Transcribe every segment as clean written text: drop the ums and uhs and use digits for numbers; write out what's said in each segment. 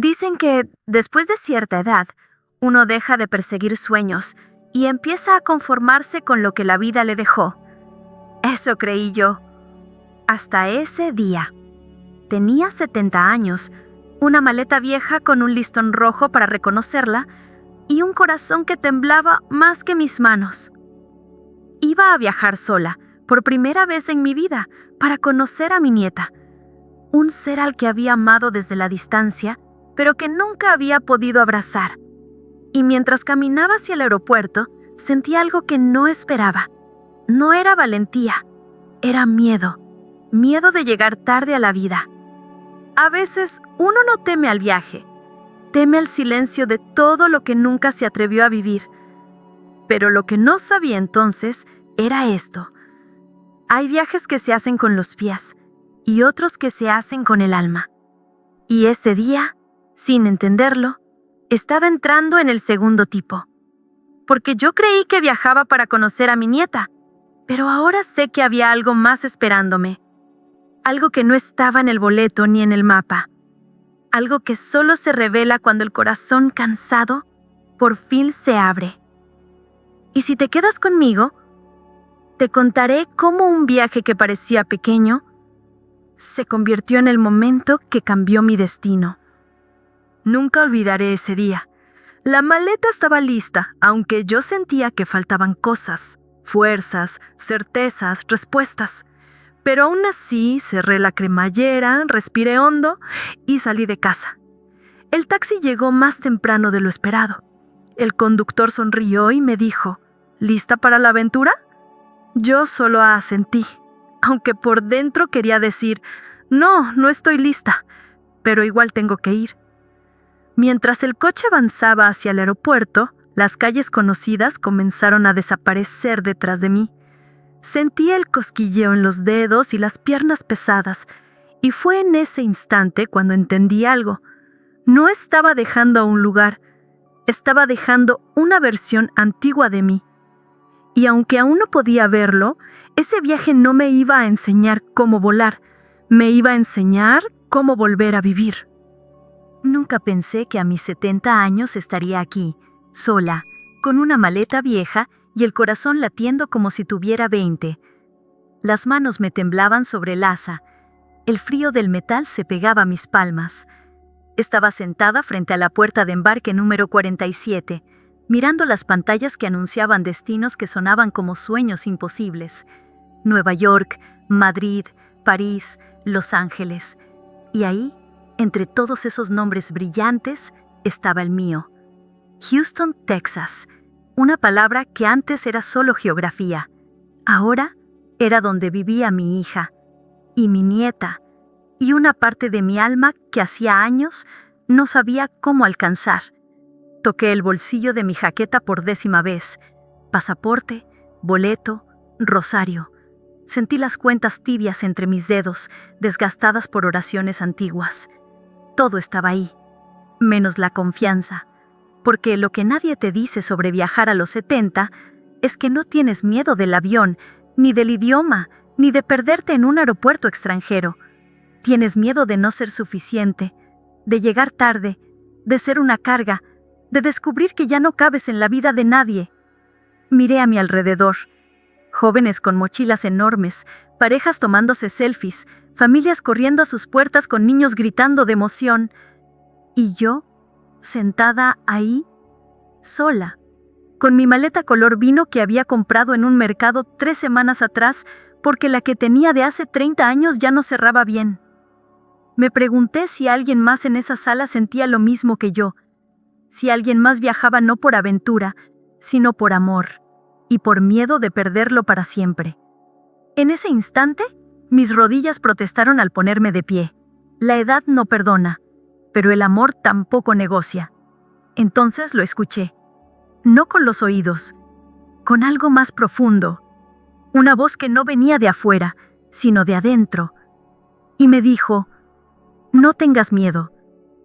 Dicen que, después de cierta edad, uno deja de perseguir sueños y empieza a conformarse con lo que la vida le dejó. Eso creí yo. Hasta ese día. Tenía 70 años, una maleta vieja con un listón rojo para reconocerla y un corazón que temblaba más que mis manos. Iba a viajar sola, por primera vez en mi vida, para conocer a mi nieta, un ser al que había amado desde la distancia, pero que nunca había podido abrazar. Y mientras caminaba hacia el aeropuerto, sentí algo que no esperaba. No era valentía, era miedo. Miedo de llegar tarde a la vida. A veces uno no teme al viaje, teme al silencio de todo lo que nunca se atrevió a vivir. Pero lo que no sabía entonces era esto. Hay viajes que se hacen con los pies y otros que se hacen con el alma. Y ese día, sin entenderlo, estaba entrando en el segundo tipo. Porque yo creí que viajaba para conocer a mi nieta, pero ahora sé que había algo más esperándome. Algo que no estaba en el boleto ni en el mapa. Algo que solo se revela cuando el corazón cansado por fin se abre. Y si te quedas conmigo, te contaré cómo un viaje que parecía pequeño se convirtió en el momento que cambió mi destino. Nunca olvidaré ese día. La maleta estaba lista, aunque yo sentía que faltaban cosas, fuerzas, certezas, respuestas. Pero aún así cerré la cremallera, respiré hondo y salí de casa. El taxi llegó más temprano de lo esperado. El conductor sonrió y me dijo, ¿lista para la aventura? Yo solo asentí, aunque por dentro quería decir, no estoy lista, pero igual tengo que ir. Mientras el coche avanzaba hacia el aeropuerto, las calles conocidas comenzaron a desaparecer detrás de mí. Sentí el cosquilleo en los dedos y las piernas pesadas, y fue en ese instante cuando entendí algo. No estaba dejando a un lugar, estaba dejando una versión antigua de mí. Y aunque aún no podía verlo, ese viaje no me iba a enseñar cómo volar, me iba a enseñar cómo volver a vivir. Nunca pensé que a mis 70 años estaría aquí, sola, con una maleta vieja y el corazón latiendo como si tuviera 20. Las manos me temblaban sobre el asa. El frío del metal se pegaba a mis palmas. Estaba sentada frente a la puerta de embarque número 47, mirando las pantallas que anunciaban destinos que sonaban como sueños imposibles. Nueva York, Madrid, París, Los Ángeles. Y ahí, entre todos esos nombres brillantes, estaba el mío. Houston, Texas. Una palabra que antes era solo geografía. Ahora era donde vivía mi hija y mi nieta y una parte de mi alma que hacía años no sabía cómo alcanzar. Toqué el bolsillo de mi jaqueta por 10ª vez. Pasaporte, boleto, rosario. Sentí las cuentas tibias entre mis dedos, desgastadas por oraciones antiguas. Todo estaba ahí, menos la confianza. Porque lo que nadie te dice sobre viajar a los 70 es que no tienes miedo del avión, ni del idioma, ni de perderte en un aeropuerto extranjero. Tienes miedo de no ser suficiente, de llegar tarde, de ser una carga, de descubrir que ya no cabes en la vida de nadie. Miré a mi alrededor. Jóvenes con mochilas enormes, parejas tomándose selfies, familias corriendo a sus puertas con niños gritando de emoción. Y yo, sentada ahí, sola, con mi maleta color vino que había comprado en un mercado 3 semanas atrás porque la que tenía de hace 30 años ya no cerraba bien. Me pregunté si alguien más en esa sala sentía lo mismo que yo, si alguien más viajaba no por aventura, sino por amor y por miedo de perderlo para siempre. En ese instante, mis rodillas protestaron al ponerme de pie. La edad no perdona, pero el amor tampoco negocia. Entonces lo escuché, no con los oídos, con algo más profundo, una voz que no venía de afuera, sino de adentro, y me dijo, no tengas miedo,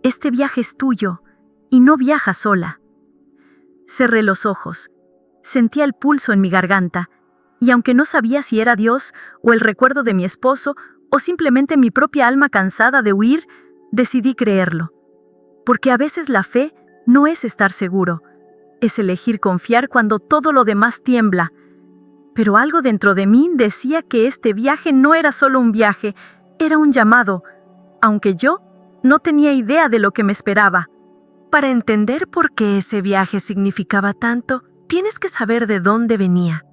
este viaje es tuyo, y no viajas sola. Cerré los ojos, sentía el pulso en mi garganta, y aunque no sabía si era Dios, o el recuerdo de mi esposo, o simplemente mi propia alma cansada de huir, decidí creerlo. Porque a veces la fe no es estar seguro, es elegir confiar cuando todo lo demás tiembla. Pero algo dentro de mí decía que este viaje no era solo un viaje, era un llamado, aunque yo no tenía idea de lo que me esperaba. Para entender por qué ese viaje significaba tanto, tienes que saber de dónde venía.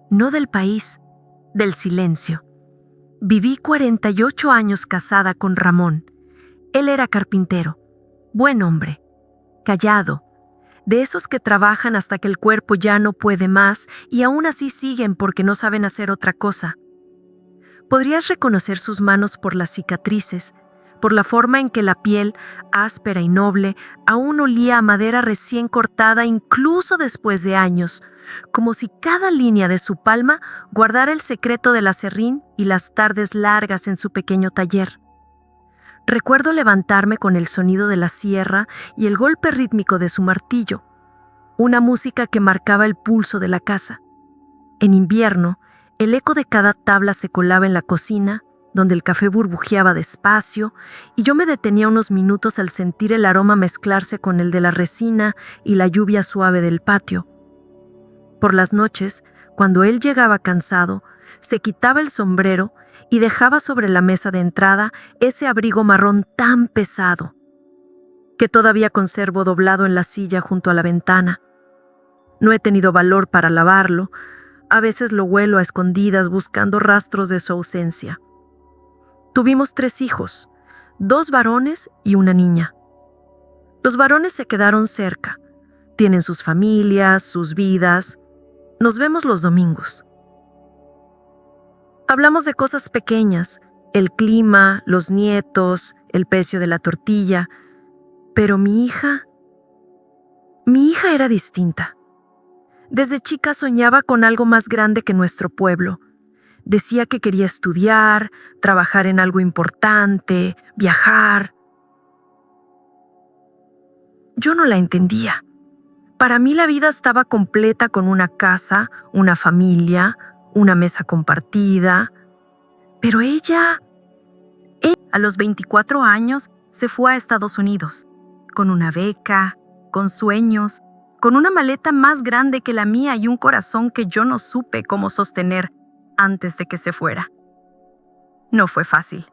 No del país, del silencio. Viví 48 años casada con Ramón. Él era carpintero, buen hombre, callado, de esos que trabajan hasta que el cuerpo ya no puede más y aún así siguen porque no saben hacer otra cosa. Podrías reconocer sus manos por las cicatrices, por la forma en que la piel, áspera y noble, aún olía a madera recién cortada incluso después de años, como si cada línea de su palma guardara el secreto del aserrín y las tardes largas en su pequeño taller. Recuerdo levantarme con el sonido de la sierra y el golpe rítmico de su martillo, una música que marcaba el pulso de la casa. En invierno, el eco de cada tabla se colaba en la cocina, donde el café burbujeaba despacio, y yo me detenía unos minutos al sentir el aroma mezclarse con el de la resina y la lluvia suave del patio. Por las noches, cuando él llegaba cansado, se quitaba el sombrero y dejaba sobre la mesa de entrada ese abrigo marrón tan pesado, que todavía conservo doblado en la silla junto a la ventana. No he tenido valor para lavarlo, a veces lo huelo a escondidas buscando rastros de su ausencia. Tuvimos 3 hijos, 2 varones y una niña. Los varones se quedaron cerca, tienen sus familias, sus vidas. Nos vemos los domingos. Hablamos de cosas pequeñas, el clima, los nietos, el precio de la tortilla, pero mi hija era distinta. Desde chica soñaba con algo más grande que nuestro pueblo. Decía que quería estudiar, trabajar en algo importante, viajar. Yo no la entendía. Para mí la vida estaba completa con una casa, una familia, una mesa compartida. Pero ella, a los 24 años, se fue a Estados Unidos, con una beca, con sueños, con una maleta más grande que la mía y un corazón que yo no supe cómo sostener antes de que se fuera. No fue fácil.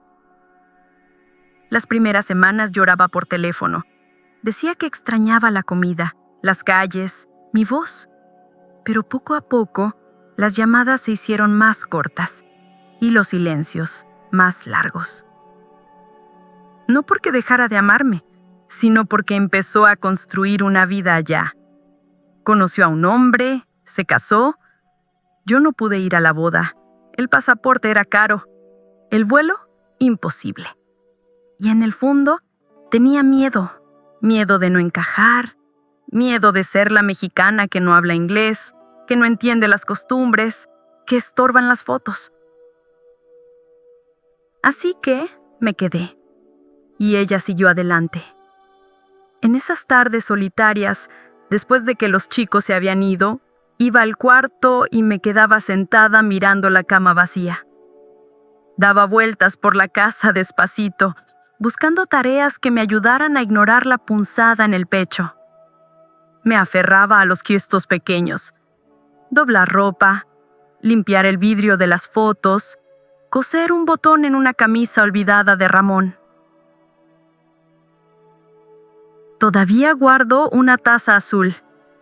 Las primeras semanas lloraba por teléfono. Decía que extrañaba la comida, las calles, mi voz. Pero poco a poco, las llamadas se hicieron más cortas y los silencios más largos. No porque dejara de amarme, sino porque empezó a construir una vida allá. Conoció a un hombre, se casó. Yo no pude ir a la boda. El pasaporte era caro. El vuelo, imposible. Y en el fondo, tenía miedo. Miedo de no encajar, miedo de ser la mexicana que no habla inglés, que no entiende las costumbres, que estorban las fotos. Así que me quedé, y ella siguió adelante. En esas tardes solitarias, después de que los chicos se habían ido, iba al cuarto y me quedaba sentada mirando la cama vacía. Daba vueltas por la casa despacito, buscando tareas que me ayudaran a ignorar la punzada en el pecho. Me aferraba a los gestos pequeños. Doblar ropa, limpiar el vidrio de las fotos, coser un botón en una camisa olvidada de Ramón. Todavía guardo una taza azul,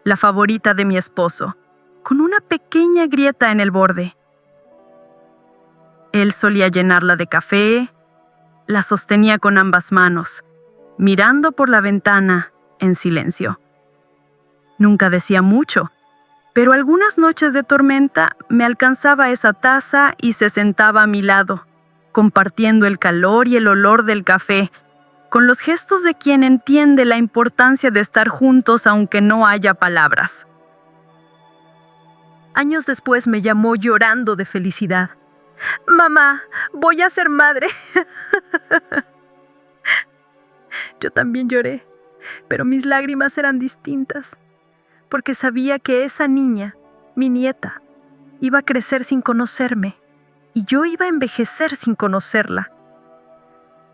la favorita de mi esposo, con una pequeña grieta en el borde. Él solía llenarla de café, la sostenía con ambas manos, mirando por la ventana en silencio. Nunca decía mucho, pero algunas noches de tormenta me alcanzaba esa taza y se sentaba a mi lado, compartiendo el calor y el olor del café, con los gestos de quien entiende la importancia de estar juntos aunque no haya palabras. Años después me llamó llorando de felicidad. «Mamá, voy a ser madre». Yo también lloré, pero mis lágrimas eran distintas, porque sabía que esa niña, mi nieta, iba a crecer sin conocerme, y yo iba a envejecer sin conocerla.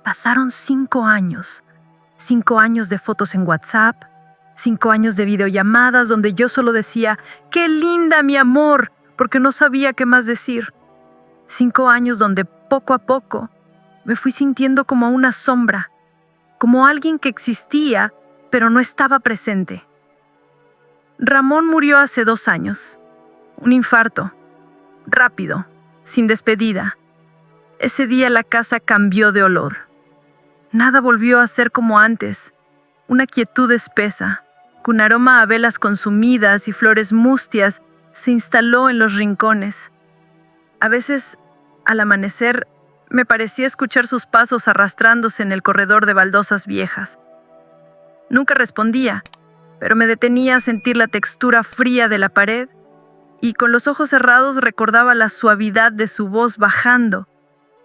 Pasaron 5 años, 5 años de fotos en WhatsApp, 5 años de videollamadas donde yo solo decía, ¡qué linda, mi amor!, porque no sabía qué más decir. 5 años donde poco a poco me fui sintiendo como una sombra, como alguien que existía, pero no estaba presente. Ramón murió hace 2 años. Un infarto. Rápido, sin despedida. Ese día la casa cambió de olor. Nada volvió a ser como antes. Una quietud espesa, con aroma a velas consumidas y flores mustias, se instaló en los rincones. A veces, al amanecer, me parecía escuchar sus pasos arrastrándose en el corredor de baldosas viejas. Nunca respondía, pero me detenía a sentir la textura fría de la pared y con los ojos cerrados recordaba la suavidad de su voz bajando,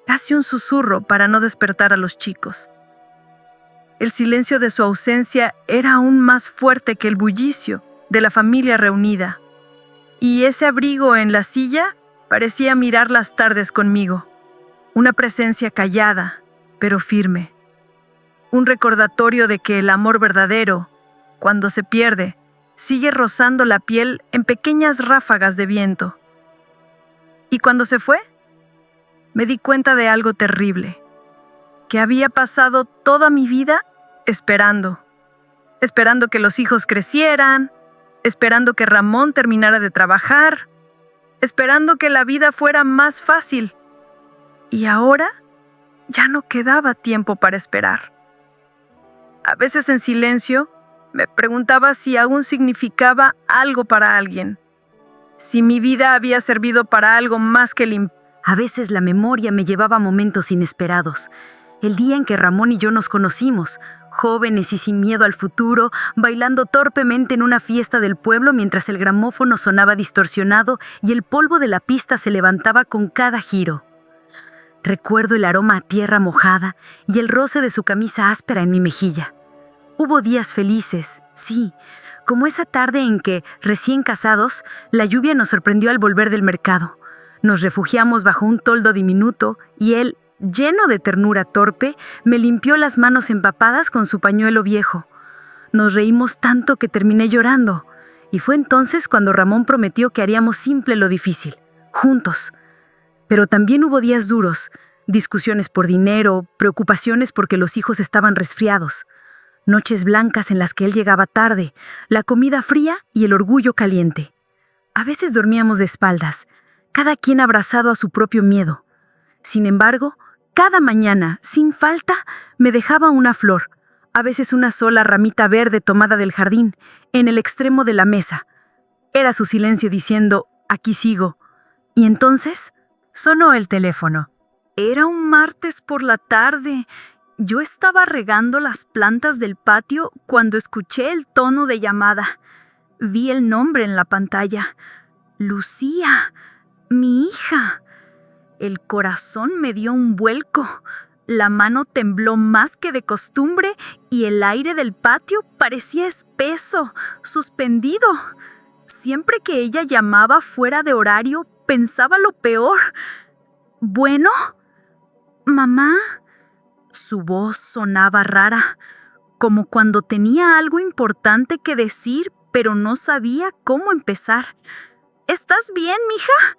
casi un susurro para no despertar a los chicos. El silencio de su ausencia era aún más fuerte que el bullicio de la familia reunida, y ese abrigo en la silla parecía mirar las tardes conmigo. Una presencia callada, pero firme. Un recordatorio de que el amor verdadero, cuando se pierde, sigue rozando la piel en pequeñas ráfagas de viento. Y cuando se fue, me di cuenta de algo terrible, que había pasado toda mi vida esperando que los hijos crecieran, esperando que Ramón terminara de trabajar, esperando que la vida fuera más fácil. Y ahora ya no quedaba tiempo para esperar. A veces en silencio me preguntaba si aún significaba algo para alguien, si mi vida había servido para algo más que A veces la memoria me llevaba a momentos inesperados. El día en que Ramón y yo nos conocimos, jóvenes y sin miedo al futuro, bailando torpemente en una fiesta del pueblo mientras el gramófono sonaba distorsionado y el polvo de la pista se levantaba con cada giro. Recuerdo el aroma a tierra mojada y el roce de su camisa áspera en mi mejilla. Hubo días felices, sí, como esa tarde en que, recién casados, la lluvia nos sorprendió al volver del mercado. Nos refugiamos bajo un toldo diminuto y él, lleno de ternura torpe, me limpió las manos empapadas con su pañuelo viejo. Nos reímos tanto que terminé llorando, y fue entonces cuando Ramón prometió que haríamos simple lo difícil, juntos. Pero también hubo días duros, discusiones por dinero, preocupaciones porque los hijos estaban resfriados, noches blancas en las que él llegaba tarde, la comida fría y el orgullo caliente. A veces dormíamos de espaldas, cada quien abrazado a su propio miedo. Sin embargo, cada mañana, sin falta, me dejaba una flor, a veces una sola ramita verde tomada del jardín, en el extremo de la mesa. Era su silencio diciendo, aquí sigo. Y entonces sonó el teléfono. Era un martes por la tarde. Yo estaba regando las plantas del patio cuando escuché el tono de llamada. Vi el nombre en la pantalla. Lucía, mi hija. El corazón me dio un vuelco. La mano tembló más que de costumbre y el aire del patio parecía espeso, suspendido. Siempre que ella llamaba fuera de horario, pensaba lo peor. ¿Bueno? ¿Mamá? Su voz sonaba rara, como cuando tenía algo importante que decir, pero no sabía cómo empezar. ¿Estás bien, mija?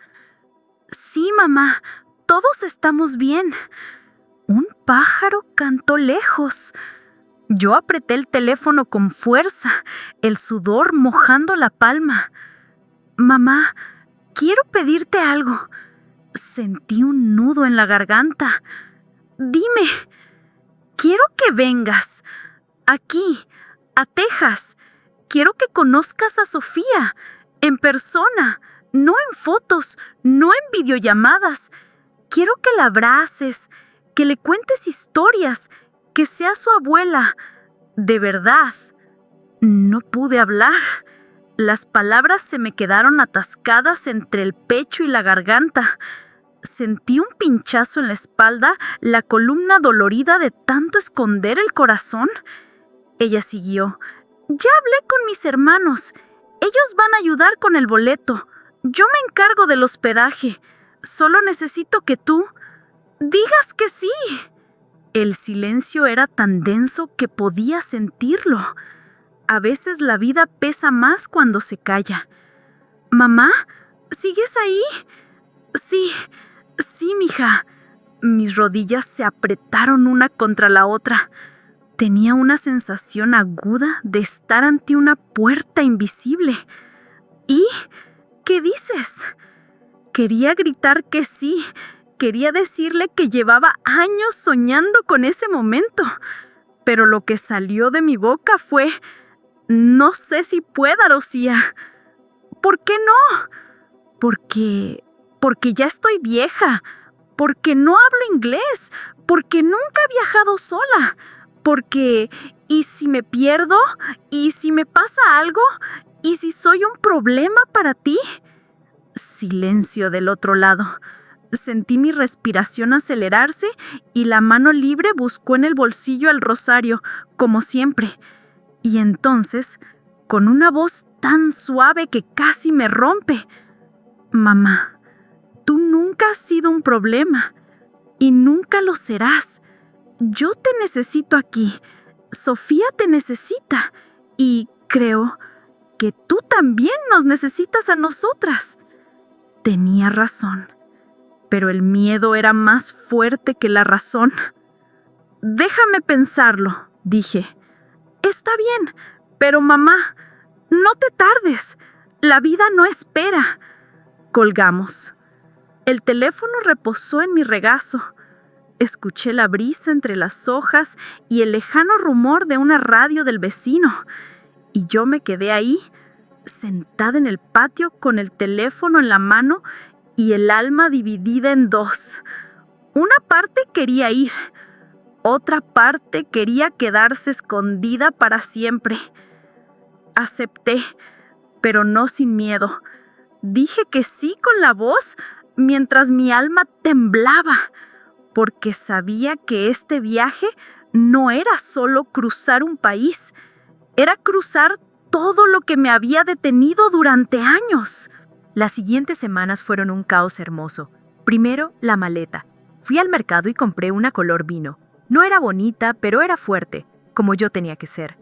Sí, mamá, todos estamos bien. Un pájaro cantó lejos. Yo apreté el teléfono con fuerza, el sudor mojando la palma. Mamá, quiero pedirte algo. Sentí un nudo en la garganta. Dime, quiero que vengas. Aquí, a Texas. Quiero que conozcas a Sofía, en persona, no en fotos, no en videollamadas. Quiero que la abraces, que le cuentes historias, que sea su abuela. De verdad. No pude hablar. Las palabras se me quedaron atascadas entre el pecho y la garganta. Sentí un pinchazo en la espalda, la columna dolorida de tanto esconder el corazón. Ella siguió. Ya hablé con mis hermanos. Ellos van a ayudar con el boleto. Yo me encargo del hospedaje. Solo necesito que tú digas que sí. El silencio era tan denso que podía sentirlo. A veces la vida pesa más cuando se calla. «¿Mamá? ¿Sigues ahí?» Sí, mija». Mis rodillas se apretaron una contra la otra. Tenía una sensación aguda de estar ante una puerta invisible. «¿Y? ¿Qué dices?» Quería gritar que sí. Quería decirle que llevaba años soñando con ese momento. Pero lo que salió de mi boca fue: «No sé si pueda, Lucía». «¿Por qué no?» Porque ya estoy vieja. Porque no hablo inglés. Porque nunca he viajado sola. Porque, ¿y si me pierdo? ¿Y si me pasa algo? ¿Y si soy un problema para ti?» Silencio del otro lado. Sentí mi respiración acelerarse y la mano libre buscó en el bolsillo el rosario, como siempre. Y entonces, con una voz tan suave que casi me rompe: «Mamá, tú nunca has sido un problema y nunca lo serás. Yo te necesito aquí. Sofía te necesita y creo que tú también nos necesitas a nosotras». Tenía razón, pero el miedo era más fuerte que la razón. «Déjame pensarlo», dije. «Está bien, pero mamá, no te tardes. La vida no espera». Colgamos. El teléfono reposó en mi regazo. Escuché la brisa entre las hojas y el lejano rumor de una radio del vecino. Y yo me quedé ahí, sentada en el patio con el teléfono en la mano y el alma dividida en dos. Una parte quería ir. Otra parte quería quedarse escondida para siempre. Acepté, pero no sin miedo. Dije que sí con la voz mientras mi alma temblaba, porque sabía que este viaje no era solo cruzar un país, era cruzar todo lo que me había detenido durante años. Las siguientes semanas fueron un caos hermoso. Primero, la maleta. Fui al mercado y compré una color vino. No era bonita, pero era fuerte, como yo tenía que ser.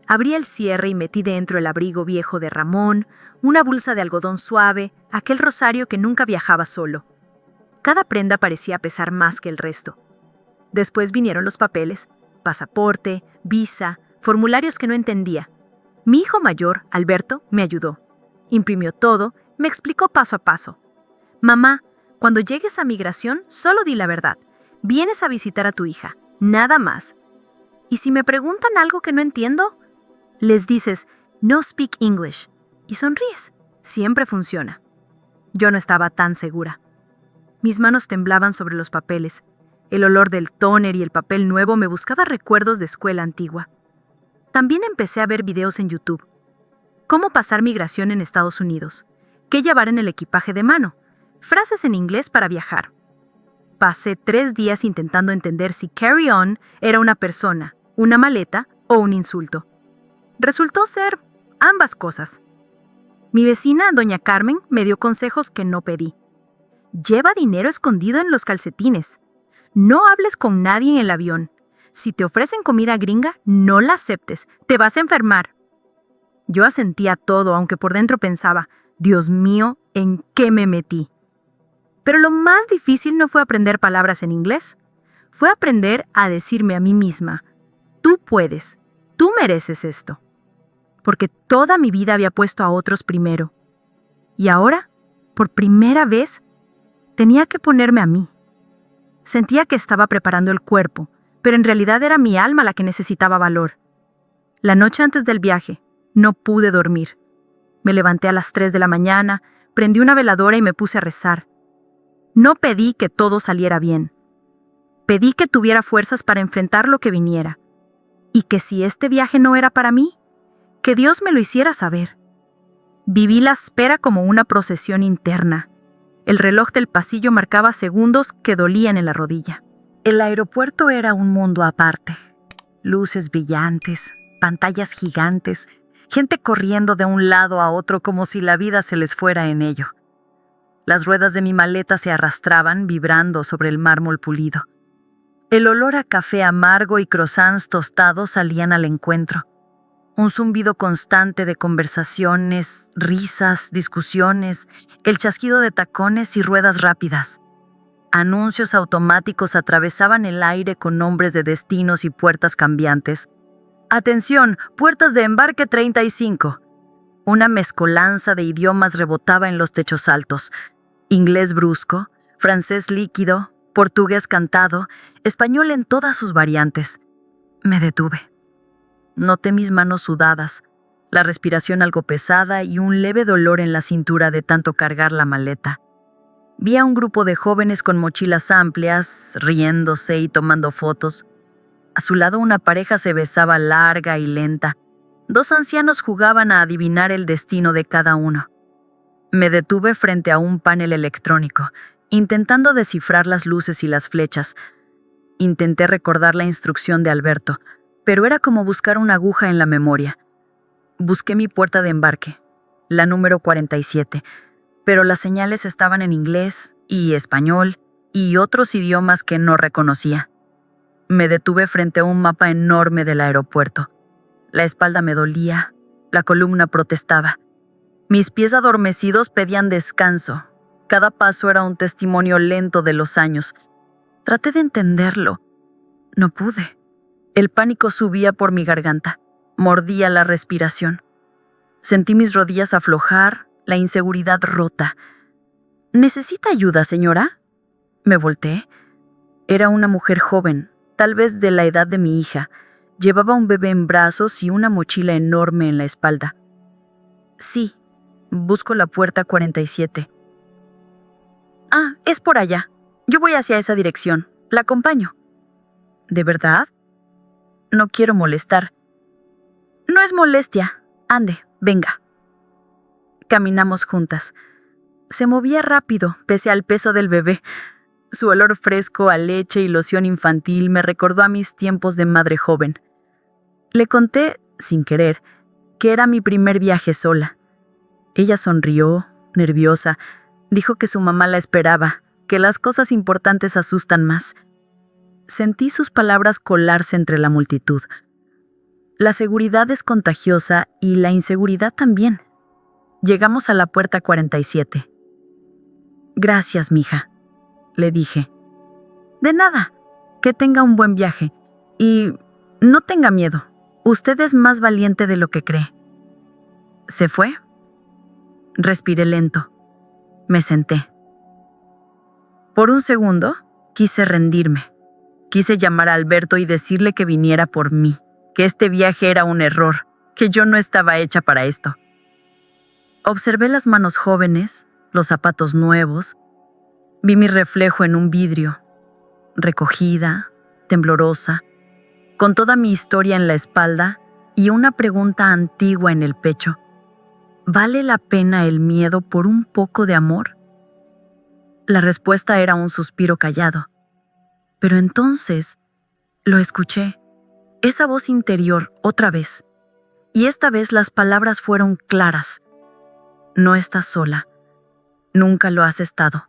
Abrí el cierre y metí dentro el abrigo viejo de Ramón, una bolsa de algodón suave, aquel rosario que nunca viajaba solo. Cada prenda parecía pesar más que el resto. Después vinieron los papeles: pasaporte, visa, formularios que no entendía. Mi hijo mayor, Alberto, me ayudó. Imprimió todo, me explicó paso a paso. «Mamá, cuando llegues a migración, solo di la verdad. Vienes a visitar a tu hija, nada más. Y si me preguntan algo que no entiendo, les dices, no speak English, y sonríes. Siempre funciona». Yo no estaba tan segura. Mis manos temblaban sobre los papeles. El olor del tóner y el papel nuevo me buscaba recuerdos de escuela antigua. También empecé a ver videos en YouTube. Cómo pasar migración en Estados Unidos. Qué llevar en el equipaje de mano. Frases en inglés para viajar. Pasé 3 días intentando entender si carry on era una persona, una maleta o un insulto. Resultó ser ambas cosas. Mi vecina, doña Carmen, me dio consejos que no pedí. Lleva dinero escondido en los calcetines. No hables con nadie en el avión. Si te ofrecen comida gringa, no la aceptes. Te vas a enfermar. Yo asentía todo, aunque por dentro pensaba, Dios mío, ¿en qué me metí? Pero lo más difícil no fue aprender palabras en inglés. Fue aprender a decirme a mí misma, tú puedes, tú mereces esto. Porque toda mi vida había puesto a otros primero. Y ahora, por primera vez, tenía que ponerme a mí. Sentía que estaba preparando el cuerpo, pero en realidad era mi alma la que necesitaba valor. La noche antes del viaje, no pude dormir. Me levanté a las 3 de la mañana, prendí una veladora y me puse a rezar. No pedí que todo saliera bien. Pedí que tuviera fuerzas para enfrentar lo que viniera. Y que si este viaje no era para mí, que Dios me lo hiciera saber. Viví la espera como una procesión interna. El reloj del pasillo marcaba segundos que dolían en la rodilla. El aeropuerto era un mundo aparte. Luces brillantes, pantallas gigantes, gente corriendo de un lado a otro como si la vida se les fuera en ello. Las ruedas de mi maleta se arrastraban, vibrando sobre el mármol pulido. El olor a café amargo y croissants tostados salían al encuentro. Un zumbido constante de conversaciones, risas, discusiones, el chasquido de tacones y ruedas rápidas. Anuncios automáticos atravesaban el aire con nombres de destinos y puertas cambiantes. «Atención, puertas de embarque 35». Una mezcolanza de idiomas rebotaba en los techos altos. Inglés brusco, francés líquido, portugués cantado, español en todas sus variantes. Me detuve. Noté mis manos sudadas, la respiración algo pesada y un leve dolor en la cintura de tanto cargar la maleta. Vi a un grupo de jóvenes con mochilas amplias, riéndose y tomando fotos. A su lado una pareja se besaba larga y lenta. 2 ancianos jugaban a adivinar el destino de cada uno. Me detuve frente a un panel electrónico, intentando descifrar las luces y las flechas. Intenté recordar la instrucción de Alberto, pero era como buscar una aguja en la memoria. Busqué mi puerta de embarque, la número 47, pero las señales estaban en inglés y español y otros idiomas que no reconocía. Me detuve frente a un mapa enorme del aeropuerto. La espalda me dolía, la columna protestaba. Mis pies adormecidos pedían descanso. Cada paso era un testimonio lento de los años. Traté de entenderlo. No pude. El pánico subía por mi garganta. Mordía la respiración. Sentí mis rodillas aflojar, la inseguridad rota. ¿Necesita ayuda, señora? Me volteé. Era una mujer joven, tal vez de la edad de mi hija. Llevaba un bebé en brazos y una mochila enorme en la espalda. Sí, busco la puerta 47. Ah, es por allá. Yo voy hacia esa dirección. La acompaño. ¿De verdad? No quiero molestar. No es molestia. Ande, venga. Caminamos juntas. Se movía rápido, pese al peso del bebé. Su olor fresco a leche y loción infantil me recordó a mis tiempos de madre joven. Le conté, sin querer, que era mi primer viaje sola. Ella sonrió, nerviosa. Dijo que su mamá la esperaba, que las cosas importantes asustan más. Sentí sus palabras colarse entre la multitud. La seguridad es contagiosa y la inseguridad también. Llegamos a la puerta 47. Gracias, mija, le dije. De nada, que tenga un buen viaje. Y no tenga miedo, usted es más valiente de lo que cree. ¿Se fue? Respiré lento. Me senté. Por un segundo, quise rendirme. Quise llamar a Alberto y decirle que viniera por mí, que este viaje era un error, que yo no estaba hecha para esto. Observé las manos jóvenes, los zapatos nuevos. Vi mi reflejo en un vidrio, recogida, temblorosa, con toda mi historia en la espalda y una pregunta antigua en el pecho. ¿Vale la pena el miedo por un poco de amor? La respuesta era un suspiro callado. Pero entonces lo escuché, esa voz interior otra vez. Y esta vez las palabras fueron claras. No estás sola. Nunca lo has estado.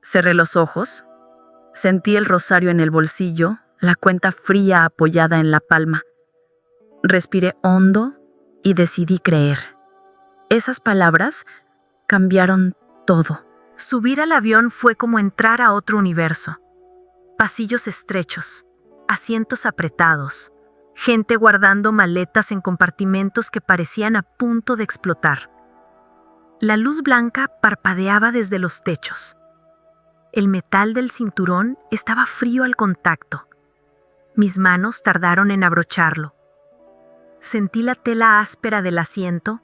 Cerré los ojos. Sentí el rosario en el bolsillo, la cuenta fría apoyada en la palma. Respiré hondo y decidí creer. Esas palabras cambiaron todo. Subir al avión fue como entrar a otro universo. Pasillos estrechos, asientos apretados, gente guardando maletas en compartimentos que parecían a punto de explotar. La luz blanca parpadeaba desde los techos. El metal del cinturón estaba frío al contacto. Mis manos tardaron en abrocharlo. Sentí la tela áspera del asiento,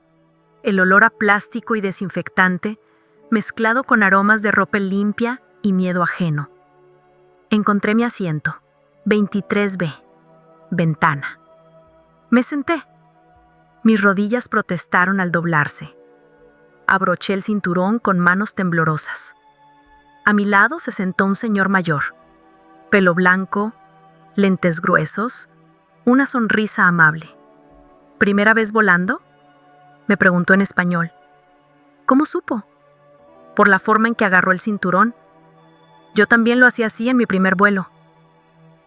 el olor a plástico y desinfectante, mezclado con aromas de ropa limpia y miedo ajeno. Encontré mi asiento, 23B, ventana. Me senté. Mis rodillas protestaron al doblarse. Abroché el cinturón con manos temblorosas. A mi lado se sentó un señor mayor. Pelo blanco, lentes gruesos, una sonrisa amable. ¿Primera vez volando?, me preguntó en español. ¿Cómo supo? Por la forma en que agarró el cinturón. Yo también lo hacía así en mi primer vuelo.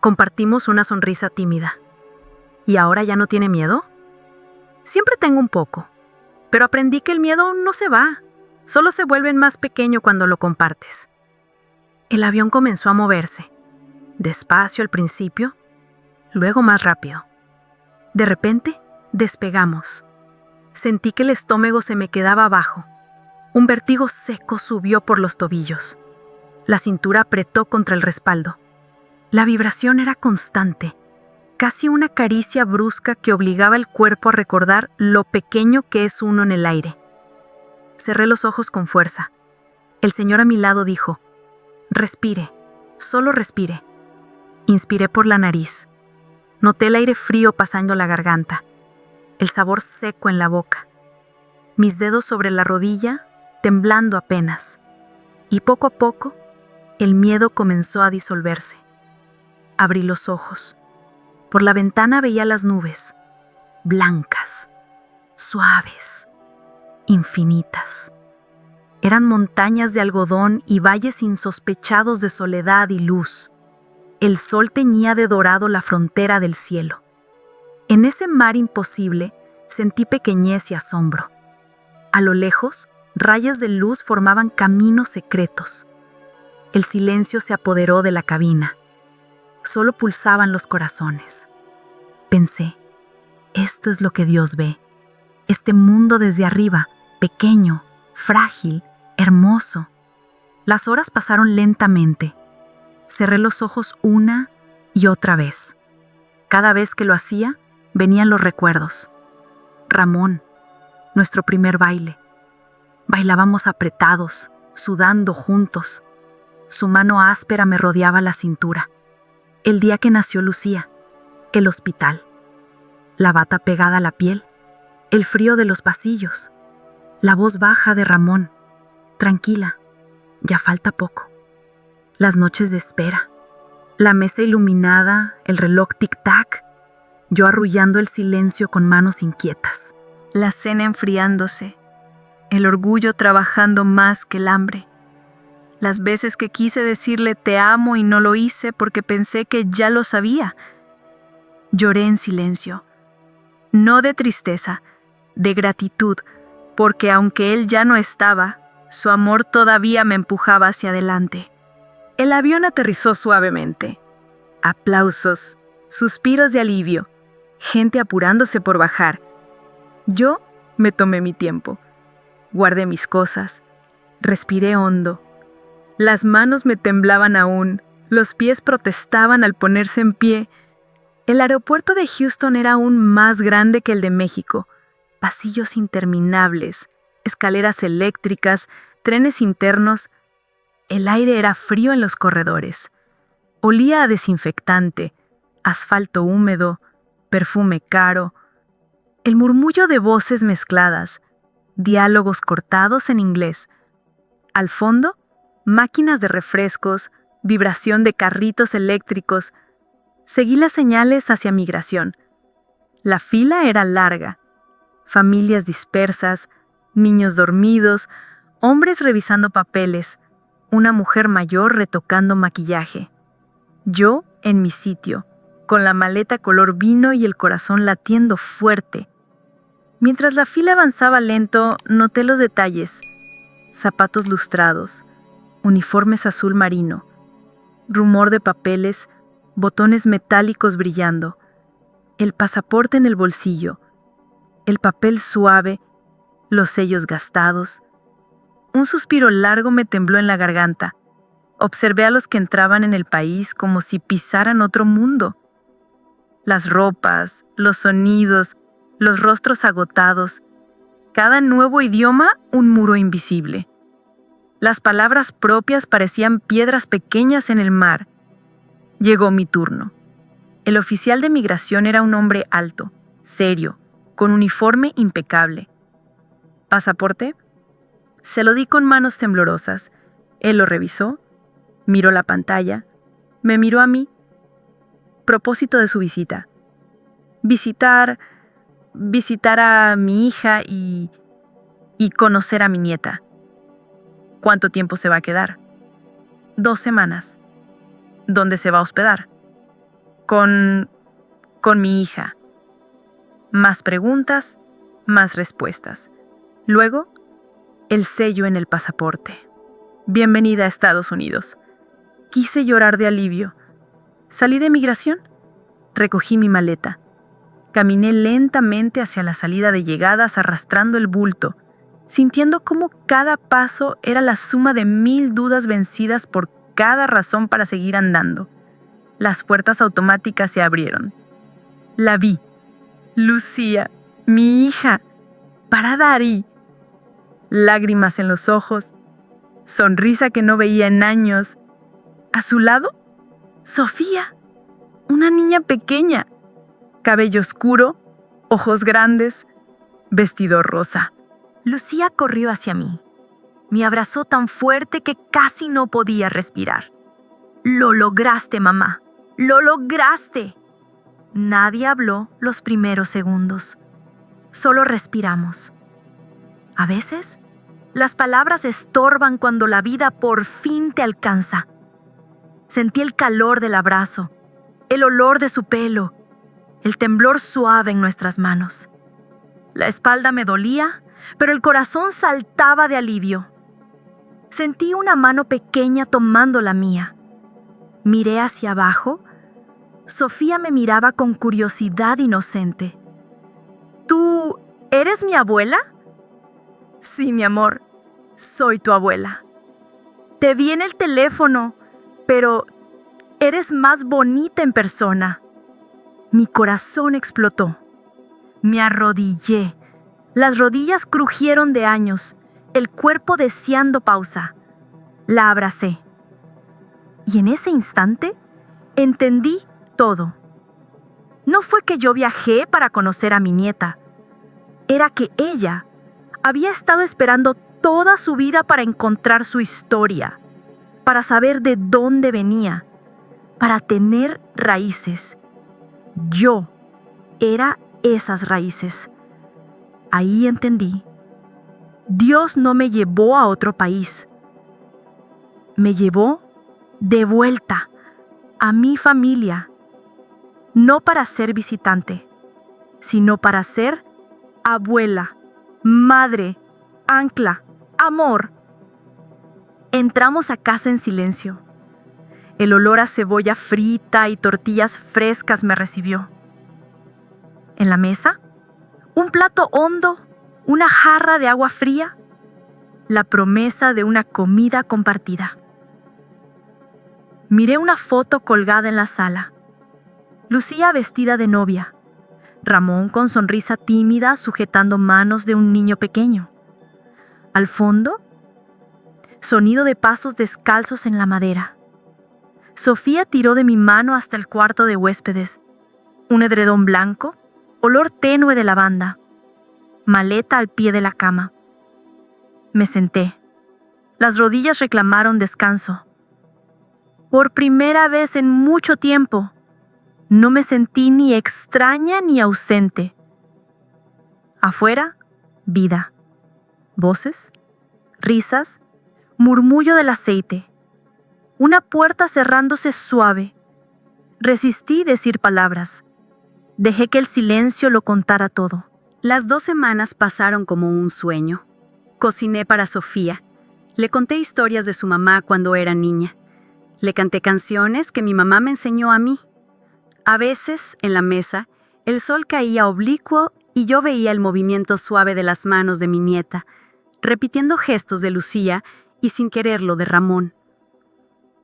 Compartimos una sonrisa tímida. ¿Y ahora ya no tiene miedo? Siempre tengo un poco, pero aprendí que el miedo no se va, solo se vuelve más pequeño cuando lo compartes. El avión comenzó a moverse, despacio al principio, luego más rápido. De repente, despegamos. Sentí que el estómago se me quedaba abajo. Un vértigo seco subió por los tobillos. La cintura apretó contra el respaldo. La vibración era constante, casi una caricia brusca que obligaba el cuerpo a recordar lo pequeño que es uno en el aire. Cerré los ojos con fuerza. El señor a mi lado dijo: «Respire, solo respire». Inspiré por la nariz. Noté el aire frío pasando la garganta, el sabor seco en la boca. Mis dedos sobre la rodilla, temblando apenas. Y poco a poco, el miedo comenzó a disolverse. Abrí los ojos. Por la ventana veía las nubes, blancas, suaves, infinitas. Eran montañas de algodón y valles insospechados de soledad y luz. El sol teñía de dorado la frontera del cielo. En ese mar imposible sentí pequeñez y asombro. A lo lejos, rayas de luz formaban caminos secretos. El silencio se apoderó de la cabina. Solo pulsaban los corazones. Pensé, esto es lo que Dios ve. Este mundo desde arriba, pequeño, frágil, hermoso. Las horas pasaron lentamente. Cerré los ojos una y otra vez. Cada vez que lo hacía, venían los recuerdos. Ramón, nuestro primer baile. Bailábamos apretados, sudando juntos. Su mano áspera me rodeaba la cintura. El día que nació Lucía, el hospital. La bata pegada a la piel, el frío de los pasillos. La voz baja de Ramón. Tranquila, ya falta poco. Las noches de espera. La mesa iluminada, el reloj tic-tac. Yo arrullando el silencio con manos inquietas. La cena enfriándose, el orgullo trabajando más que el hambre. Las veces que quise decirle te amo y no lo hice porque pensé que ya lo sabía. Lloré en silencio, no de tristeza, de gratitud, porque aunque él ya no estaba, su amor todavía me empujaba hacia adelante. El avión aterrizó suavemente. Aplausos, suspiros de alivio, gente apurándose por bajar. Yo me tomé mi tiempo, guardé mis cosas, respiré hondo. Las manos me temblaban aún, los pies protestaban al ponerse en pie. El aeropuerto de Houston era aún más grande que el de México. Pasillos interminables, escaleras eléctricas, trenes internos. El aire era frío en los corredores. Olía a desinfectante, asfalto húmedo, perfume caro. El murmullo de voces mezcladas, diálogos cortados en inglés. Al fondo, máquinas de refrescos, vibración de carritos eléctricos. Seguí las señales hacia migración. La fila era larga. Familias dispersas, niños dormidos, hombres revisando papeles, una mujer mayor retocando maquillaje. Yo en mi sitio, con la maleta color vino y el corazón latiendo fuerte. Mientras la fila avanzaba lento, noté los detalles. Zapatos lustrados, uniformes azul marino, rumor de papeles, botones metálicos brillando, el pasaporte en el bolsillo, el papel suave, los sellos gastados. Un suspiro largo me tembló en la garganta. Observé a los que entraban en el país como si pisaran otro mundo. Las ropas, los sonidos, los rostros agotados. Cada nuevo idioma, un muro invisible. Las palabras propias parecían piedras pequeñas en el mar. Llegó mi turno. El oficial de migración era un hombre alto, serio, con uniforme impecable. ¿Pasaporte? Se lo di con manos temblorosas. Él lo revisó, miró la pantalla, me miró a mí. Propósito de su visita. Visitar a mi hija y conocer a mi nieta. ¿Cuánto tiempo se va a quedar? 2 semanas. ¿Dónde se va a hospedar? con mi hija. Más preguntas, más respuestas. Luego, el sello en el pasaporte. Bienvenida a Estados Unidos. Quise llorar de alivio. Salí de migración. Recogí mi maleta. Caminé lentamente hacia la salida de llegadas arrastrando el bulto, sintiendo cómo cada paso era la suma de 1000 dudas vencidas por cada razón para seguir andando. Las puertas automáticas se abrieron. La vi. Lucía, mi hija, parada ahí. Lágrimas en los ojos, sonrisa que no veía en años. A su lado, Sofía, una niña pequeña, cabello oscuro, ojos grandes, vestido rosa. Lucía corrió hacia mí. Me abrazó tan fuerte que casi no podía respirar. «Lo lograste, mamá. ¡Lo lograste!». Nadie habló los primeros segundos. Solo respiramos. A veces, las palabras estorban cuando la vida por fin te alcanza. Sentí el calor del abrazo, el olor de su pelo, el temblor suave en nuestras manos. La espalda me dolía, pero el corazón saltaba de alivio. Sentí una mano pequeña tomando la mía. Miré hacia abajo. Sofía me miraba con curiosidad inocente. «¿Tú eres mi abuela?». «Sí, mi amor, soy tu abuela. Te vi en el teléfono, pero eres más bonita en persona». Mi corazón explotó. Me arrodillé. Las rodillas crujieron de años, el cuerpo deseando pausa. La abracé. Y en ese instante, entendí todo. No fue que yo viajé para conocer a mi nieta. Era que ella había estado esperando toda su vida para encontrar su historia, para saber de dónde venía, para tener raíces. Yo era esas raíces. Ahí entendí. Dios no me llevó a otro país. Me llevó de vuelta a mi familia. No para ser visitante, sino para ser abuela, madre, ancla, amor. Entramos a casa en silencio. El olor a cebolla frita y tortillas frescas me recibió. En la mesa, un plato hondo, una jarra de agua fría, la promesa de una comida compartida. Miré una foto colgada en la sala. Lucía vestida de novia, Ramón con sonrisa tímida sujetando manos de un niño pequeño. Al fondo, sonido de pasos descalzos en la madera. Sofía tiró de mi mano hasta el cuarto de huéspedes. Un edredón blanco, olor tenue de lavanda. Maleta al pie de la cama. Me senté. Las rodillas reclamaron descanso. Por primera vez en mucho tiempo, no me sentí ni extraña ni ausente. Afuera, vida. Voces, risas, murmullo del aceite. Una puerta cerrándose suave. Resistí decir palabras. Dejé que el silencio lo contara todo. Las 2 semanas pasaron como un sueño. Cociné para Sofía. Le conté historias de su mamá cuando era niña. Le canté canciones que mi mamá me enseñó a mí. A veces, en la mesa, el sol caía oblicuo y yo veía el movimiento suave de las manos de mi nieta, repitiendo gestos de Lucía y sin quererlo de Ramón.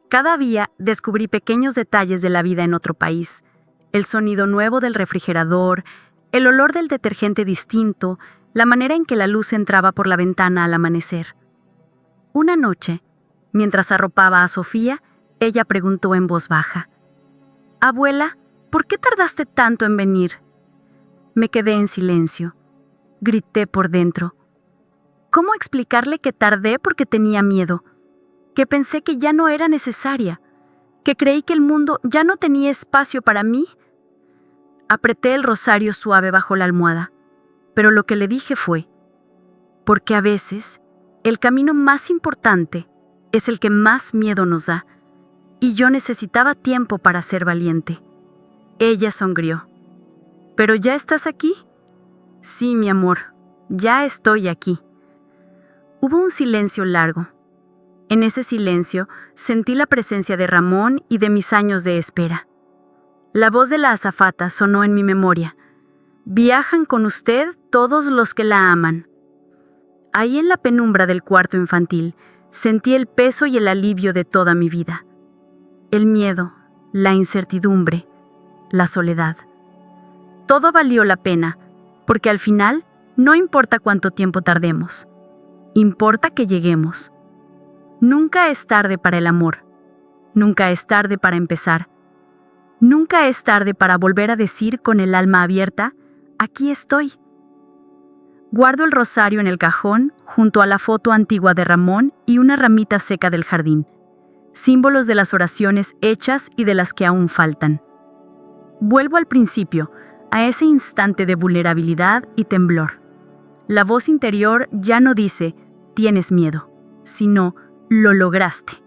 Cada día descubrí pequeños detalles de la vida en otro país. El sonido nuevo del refrigerador, el olor del detergente distinto, la manera en que la luz entraba por la ventana al amanecer. Una noche, mientras arropaba a Sofía, ella preguntó en voz baja: «Abuela, ¿por qué tardaste tanto en venir?». Me quedé en silencio. Grité por dentro. ¿Cómo explicarle que tardé porque tenía miedo? Que pensé que ya no era necesaria, que creí que el mundo ya no tenía espacio para mí. Apreté el rosario suave bajo la almohada, pero lo que le dije fue: porque a veces el camino más importante es el que más miedo nos da, y yo necesitaba tiempo para ser valiente. Ella sonrió. ¿Pero ya estás aquí? Sí, mi amor, ya estoy aquí. Hubo un silencio largo. En ese silencio sentí la presencia de Ramón y de mis años de espera. La voz de la azafata sonó en mi memoria. Viajan con usted todos los que la aman. Ahí en la penumbra del cuarto infantil sentí el peso y el alivio de toda mi vida. El miedo, la incertidumbre, la soledad. Todo valió la pena, porque al final no importa cuánto tiempo tardemos, importa que lleguemos. Nunca es tarde para el amor, nunca es tarde para empezar, nunca es tarde para volver a decir con el alma abierta, aquí estoy. Guardo el rosario en el cajón junto a la foto antigua de Ramón y una ramita seca del jardín, símbolos de las oraciones hechas y de las que aún faltan. Vuelvo al principio, a ese instante de vulnerabilidad y temblor. La voz interior ya no dice, tienes miedo, sino, lo lograste.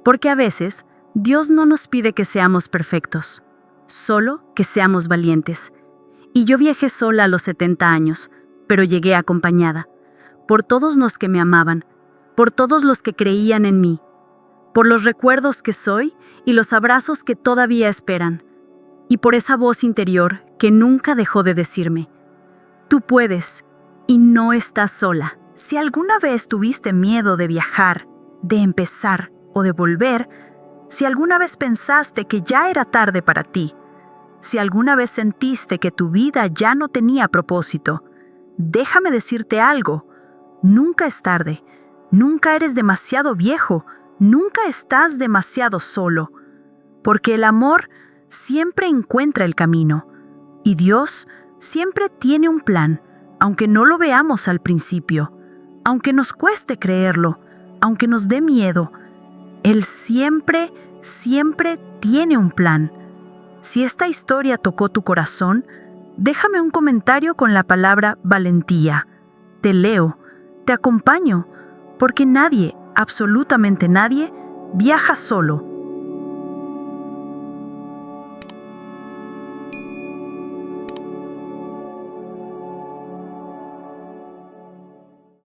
Porque a veces, Dios no nos pide que seamos perfectos, solo que seamos valientes. Y yo viajé sola a los 70 años, pero llegué acompañada, por todos los que me amaban, por todos los que creían en mí, por los recuerdos que soy y los abrazos que todavía esperan, y por esa voz interior que nunca dejó de decirme, tú puedes y no estás sola. Si alguna vez tuviste miedo de viajar, de empezar o de volver, si alguna vez pensaste que ya era tarde para ti, si alguna vez sentiste que tu vida ya no tenía propósito, déjame decirte algo, nunca es tarde, nunca eres demasiado viejo, nunca estás demasiado solo, porque el amor siempre encuentra el camino, y Dios siempre tiene un plan, aunque no lo veamos al principio, aunque nos cueste creerlo, aunque nos dé miedo. Él siempre, siempre tiene un plan. Si esta historia tocó tu corazón, déjame un comentario con la palabra valentía. Te leo, te acompaño, porque nadie, absolutamente nadie, viaja solo.